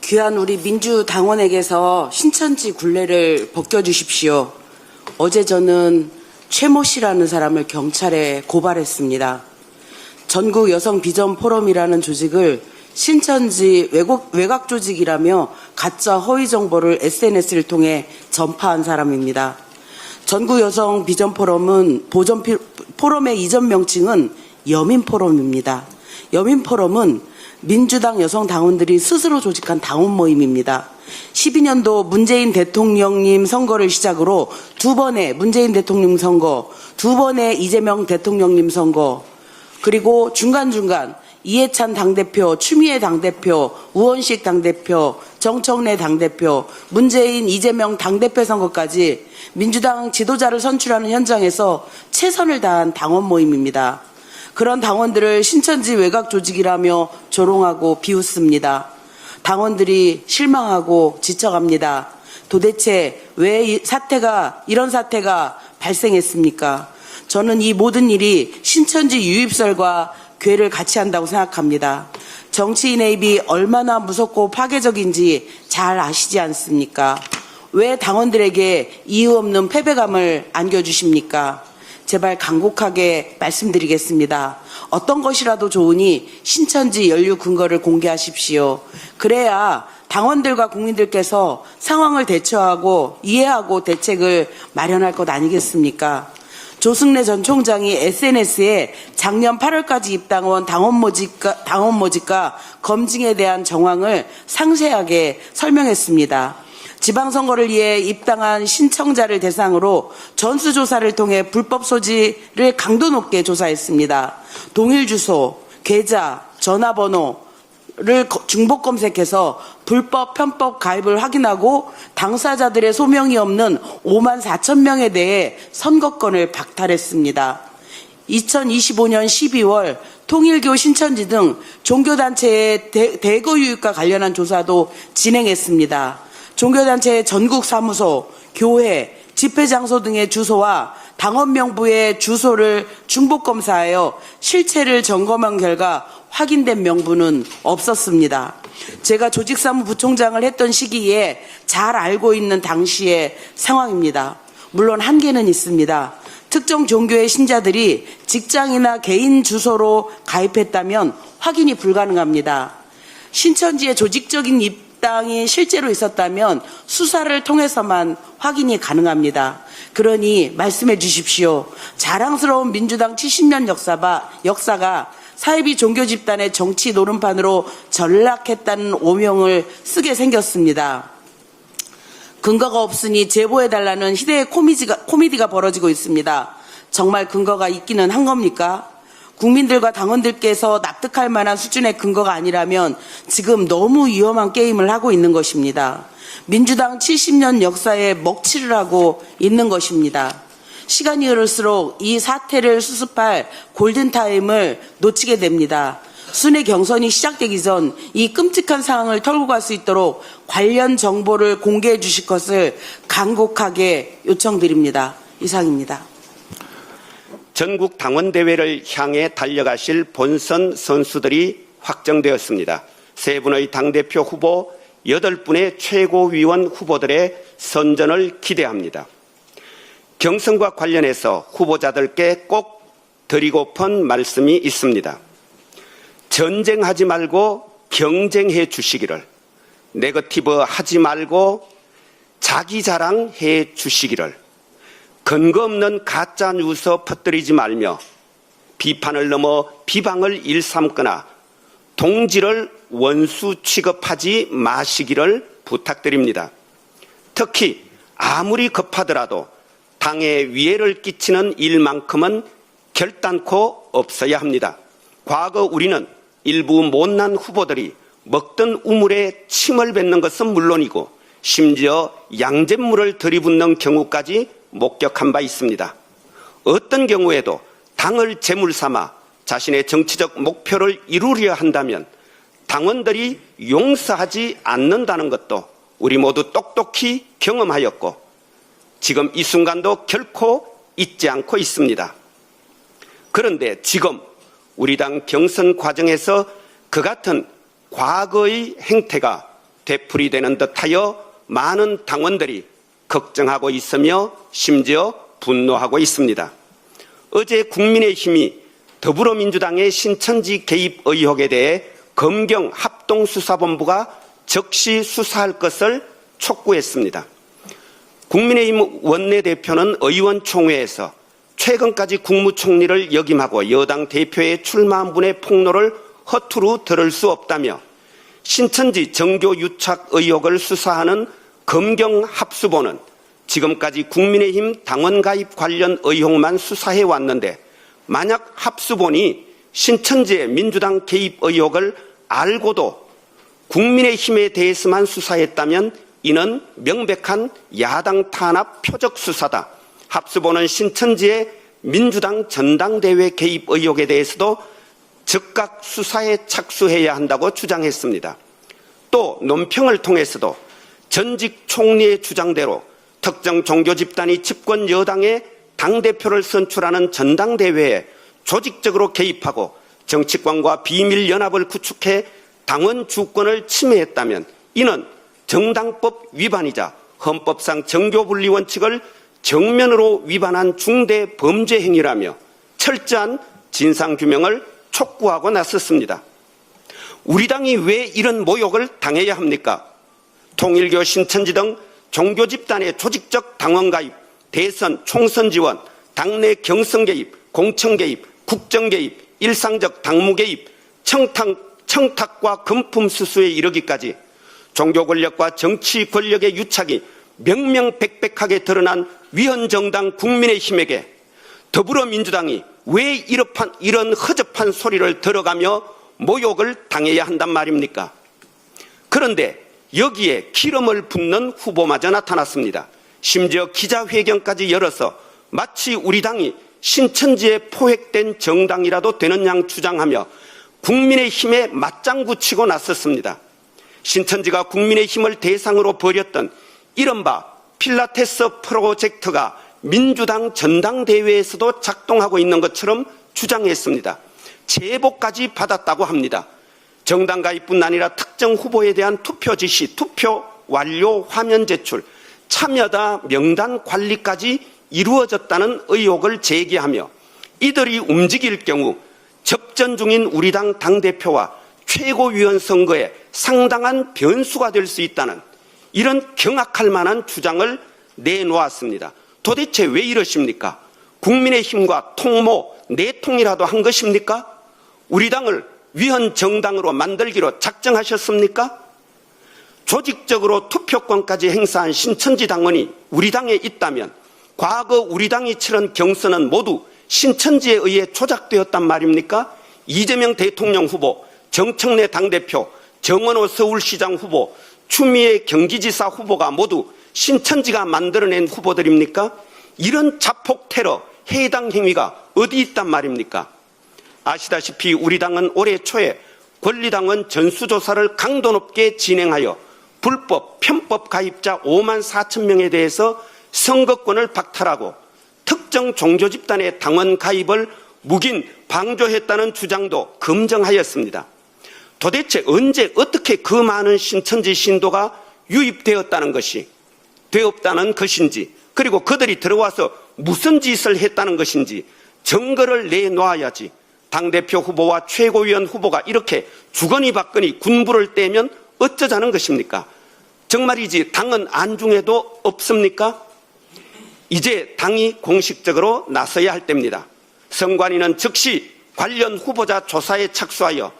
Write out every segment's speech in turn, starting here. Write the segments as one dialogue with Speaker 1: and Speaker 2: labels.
Speaker 1: 귀한 우리 민주당원에게서 신천지 굴레를 벗겨주십시오. 어제 저는 최모 씨라는 사람을 경찰에 고발했습니다. 전국 여성 비전 포럼이라는 조직을 신천지 외곽 조직이라며 가짜 허위 정보를 SNS를 통해 전파한 사람입니다. 전국 여성 비전 포럼은 포럼의 이전 명칭은 여민 포럼입니다. 여민 포럼은 민주당 여성 당원들이 스스로 조직한 당원 모임입니다. 12년도 문재인 대통령님 선거를 시작으로 두 번의 문재인 대통령 선거, 두 번의 이재명 대통령님 선거, 그리고 중간중간 이해찬 당대표, 추미애 당대표, 우원식 당대표, 정청래 당대표, 문재인, 이재명 당대표 선거까지 민주당 지도자를 선출하는 현장에서 최선을 다한 당원 모임입니다. 그런 당원들을 신천지 외곽 조직이라며 조롱하고 비웃습니다. 당원들이 실망하고 지쳐갑니다. 도대체 왜 이런 사태가 발생했습니까? 저는 이 모든 일이 신천지 유입설과 궤를 같이 한다고 생각합니다. 정치인의 입이 얼마나 무섭고 파괴적인지 잘 아시지 않습니까? 왜 당원들에게 이유 없는 패배감을 안겨주십니까? 제발 간곡하게 말씀드리겠습니다. 어떤 것이라도 좋으니 신천지 연루 근거를 공개하십시오. 그래야 당원들과 국민들께서 상황을 대처하고 이해하고 대책을 마련할 것 아니겠습니까? 조승래 전 총장이 SNS에 작년 8월까지 입당한 당원 모집과 검증에 대한 정황을 상세하게 설명했습니다. 지방선거를 위해 입당한 신청자를 대상으로 전수조사를 통해 불법 소지를 강도 높게 조사했습니다. 동일 주소, 계좌, 전화번호를 중복 검색해서 불법 편법 가입을 확인하고 당사자들의 소명이 없는 5만 4천 명에 대해 선거권을 박탈했습니다. 2025년 12월 통일교, 신천지 등 종교단체의 대거 유입과 관련한 조사도 진행했습니다. 종교단체의 전국 사무소, 교회, 집회 장소 등의 주소와 당원 명부의 주소를 중복 검사하여 실체를 점검한 결과 확인된 명부는 없었습니다. 제가 조직사무부총장을 했던 시기에 잘 알고 있는 당시의 상황입니다. 물론 한계는 있습니다. 특정 종교의 신자들이 직장이나 개인 주소로 가입했다면 확인이 불가능합니다. 신천지의 조직적인 입당이 실제로 있었다면 수사를 통해서만 확인이 가능합니다. 그러니 말씀해 주십시오. 자랑스러운 민주당 70년 역사가 사이비 종교 집단의 정치 노름판으로 전락했다는 오명을 쓰게 생겼습니다. 근거가 없으니 제보해달라는 희대의 코미디가 벌어지고 있습니다. 정말 근거가 있기는 한 겁니까? 국민들과 당원들께서 납득할 만한 수준의 근거가 아니라면 지금 너무 위험한 게임을 하고 있는 것입니다. 민주당 70년 역사에 먹칠을 하고 있는 것입니다. 시간이 흐를수록 이 사태를 수습할 골든타임을 놓치게 됩니다. 순회 경선이 시작되기 전 이 끔찍한 상황을 털고 갈 수 있도록 관련 정보를 공개해 주실 것을 간곡하게 요청드립니다. 이상입니다.
Speaker 2: 전국 당원대회를 향해 달려가실 본선 선수들이 확정되었습니다. 세 분의 당대표 후보, 8분의 최고위원 후보들의 선전을 기대합니다. 경선과 관련해서 후보자들께 꼭 드리고픈 말씀이 있습니다. 전쟁하지 말고 경쟁해 주시기를, 네거티브 하지 말고 자기 자랑해 주시기를, 근거 없는 가짜 뉴스 퍼뜨리지 말며 비판을 넘어 비방을 일삼거나 동지를 원수 취급하지 마시기를 부탁드립니다. 특히 아무리 급하더라도 당에 위해를 끼치는 일만큼은 결단코 없어야 합니다. 과거 우리는 일부 못난 후보들이 먹던 우물에 침을 뱉는 것은 물론이고 심지어 양잿물을 들이붓는 경우까지 목격한 바 있습니다. 어떤 경우에도 당을 제물 삼아 자신의 정치적 목표를 이루려 한다면 당원들이 용서하지 않는다는 것도 우리 모두 똑똑히 경험하였고 지금 이 순간도 결코 잊지 않고 있습니다. 그런데 지금 우리 당 경선 과정에서 그 같은 과거의 행태가 되풀이되는 듯하여 많은 당원들이 걱정하고 있으며 심지어 분노하고 있습니다. 어제 국민의힘이 더불어민주당의 신천지 개입 의혹에 대해 검경 합동수사본부가 즉시 수사할 것을 촉구했습니다. 국민의힘 원내대표는 의원총회에서 최근까지 국무총리를 역임하고 여당 대표의 출마한 분의 폭로를 허투루 들을 수 없다며 신천지 정교 유착 의혹을 수사하는 검경합수본은 지금까지 국민의힘 당원 가입 관련 의혹만 수사해 왔는데 만약 합수본이 신천지의 민주당 개입 의혹을 알고도 국민의힘에 대해서만 수사했다면 이는 명백한 야당 탄압 표적 수사다. 합수본은 신천지의 민주당 전당대회 개입 의혹에 대해서도 즉각 수사에 착수해야 한다고 주장했습니다. 또 논평을 통해서도 전직 총리의 주장대로 특정 종교 집단이 집권 여당의 당대표를 선출하는 전당대회에 조직적으로 개입하고 정치권과 비밀연합을 구축해 당원 주권을 침해했다면 이는 정당법 위반이자 헌법상 정교분리 원칙을 정면으로 위반한 중대 범죄 행위라며 철저한 진상규명을 촉구하고 나섰습니다. 우리 당이 왜 이런 모욕을 당해야 합니까? 통일교, 신천지 등 종교 집단의 조직적 당원 가입, 대선, 총선 지원, 당내 경선 개입, 공천 개입, 국정 개입, 일상적 당무 개입, 청탁과 금품 수수에 이르기까지 종교 권력과 정치 권력의 유착이 명명백백하게 드러난 위헌정당 국민의힘에게 더불어민주당이 왜 이런 허접한 소리를 들어가며 모욕을 당해야 한단 말입니까? 그런데 여기에 기름을 붓는 후보마저 나타났습니다. 심지어 기자회견까지 열어서 마치 우리 당이 신천지에 포획된 정당이라도 되는 양 주장하며 국민의힘에 맞장구 치고 나섰습니다. 신천지가 국민의힘을 대상으로 벌였던 이른바 필라테스 프로젝트가 민주당 전당대회에서도 작동하고 있는 것처럼 주장했습니다. 제보까지 받았다고 합니다. 정당 가입뿐 아니라 특정 후보에 대한 투표 지시, 투표 완료 화면 제출, 참여자 명단 관리까지 이루어졌다는 의혹을 제기하며 이들이 움직일 경우 접전 중인 우리 당 당대표와 최고위원 선거에 상당한 변수가 될 수 있다는 이런 경악할 만한 주장을 내놓았습니다. 도대체 왜 이러십니까? 국민의힘과 통모, 내통이라도 한 것입니까? 우리 당을 위헌 정당으로 만들기로 작정하셨습니까? 조직적으로 투표권까지 행사한 신천지 당원이 우리 당에 있다면 과거 우리 당이 치른 경선은 모두 신천지에 의해 조작되었단 말입니까? 이재명 대통령 후보, 정청래 당대표, 정원호 서울시장 후보, 추미애 경기지사 후보가 모두 신천지가 만들어낸 후보들입니까? 이런 자폭 테러, 해당 행위가 어디 있단 말입니까? 아시다시피 우리 당은 올해 초에 권리당원 전수조사를 강도 높게 진행하여 불법, 편법 가입자 5만 4천 명에 대해서 선거권을 박탈하고 특정 종교 집단의 당원 가입을 묵인, 방조했다는 주장도 검증하였습니다. 도대체 언제 어떻게 그 많은 신천지 신도가 유입되었다는 것인지 그리고 그들이 들어와서 무슨 짓을 했다는 것인지 증거를 내놓아야지 당대표 후보와 최고위원 후보가 이렇게 주거니 받거니 군부를 떼면 어쩌자는 것입니까? 정말이지 당은 안중에도 없습니까? 이제 당이 공식적으로 나서야 할 때입니다. 선관위는 즉시 관련 후보자 조사에 착수하여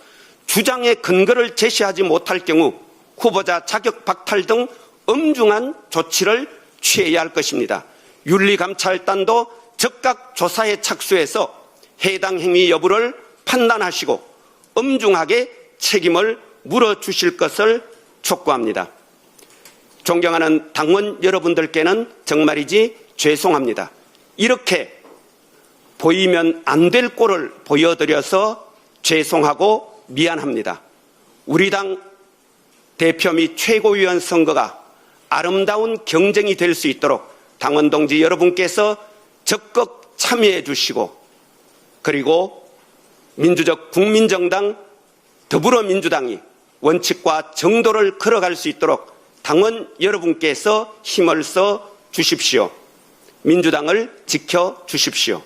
Speaker 2: 주장의 근거를 제시하지 못할 경우 후보자 자격 박탈 등 엄중한 조치를 취해야 할 것입니다. 윤리감찰단도 즉각 조사에 착수해서 해당 행위 여부를 판단하시고 엄중하게 책임을 물어주실 것을 촉구합니다. 존경하는 당원 여러분들께는 정말이지 죄송합니다. 이렇게 보이면 안 될 꼴을 보여드려서 죄송하고 미안합니다. 우리 당 대표 및 최고위원 선거가 아름다운 경쟁이 될 수 있도록 당원 동지 여러분께서 적극 참여해 주시고 그리고 민주적 국민정당 더불어민주당이 원칙과 정도를 걸어갈 수 있도록 당원 여러분께서 힘을 써 주십시오. 민주당을 지켜 주십시오.